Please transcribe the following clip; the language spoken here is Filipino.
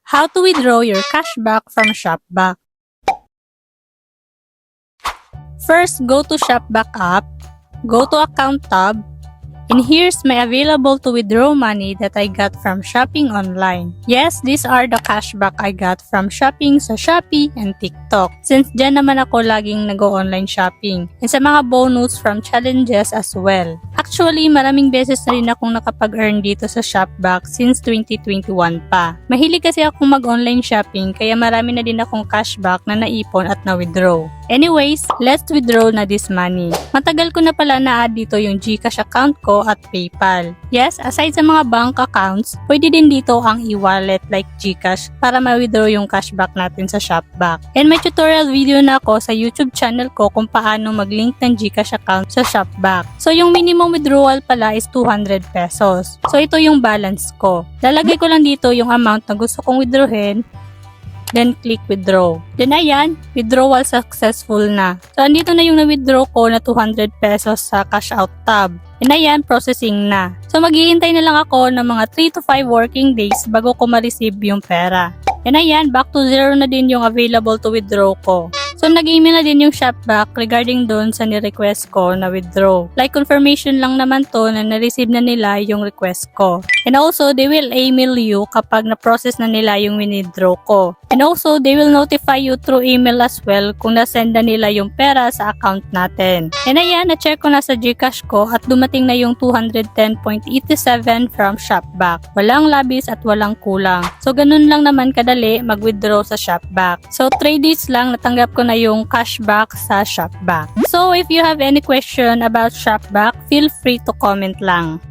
How to withdraw your cashback from Shopback. First, go to Shopback app, go to Account tab, and here's my available to withdraw money that I got from shopping online. Yes, these are the cashback I got from shopping sa Shopee and TikTok. Since dyan naman ako laging nag-online shopping. And sa mga bonus from challenges as well. Actually, maraming beses na rin akong nakapag-earn dito sa Shopback since 2021 pa. Mahilig kasi akong mag-online shopping kaya marami na din akong cashback na naipon at na-withdraw. Anyways, let's withdraw na this money. Matagal ko na pala na-add dito yung GCash account ko at PayPal. Yes, aside sa mga bank accounts, pwede din dito ang e-wallet like GCash para ma-withdraw yung cashback natin sa Shopback. And may tutorial video na ako sa YouTube channel ko kung paano mag-link ng GCash account sa Shopback. So yung minimum withdrawal pala is 200 pesos. So ito yung balance ko. Lalagay ko lang dito yung amount na gusto kong withdrawin. Then click withdraw. Then ayan, withdrawal successful na. So andito na yung na-withdraw ko na 200 pesos sa cash out tab. And ayan, processing na. So maghihintay na lang ako ng mga 3 to 5 working days bago ko ma-receive yung pera. And ayan, back to zero na din yung available to withdraw ko. So nag-email na din yung Shopback regarding doon sa ni-request ko na withdraw. Like confirmation lang naman to na na-receive na nila yung request ko. And also, they will email you kapag na-process na nila yung withdraw ko. And also, they will notify you through email as well kung na-send na nila yung pera sa account natin. And ayan, na-check ko na sa GCash ko at dumating na yung 210.87 from Shopback. Walang labis at walang kulang. So ganun lang naman kadali mag-withdraw sa Shopback. So 3 days lang natanggap ko na yung cashback sa Shopback. So if you have any question about Shopback, feel free to comment lang.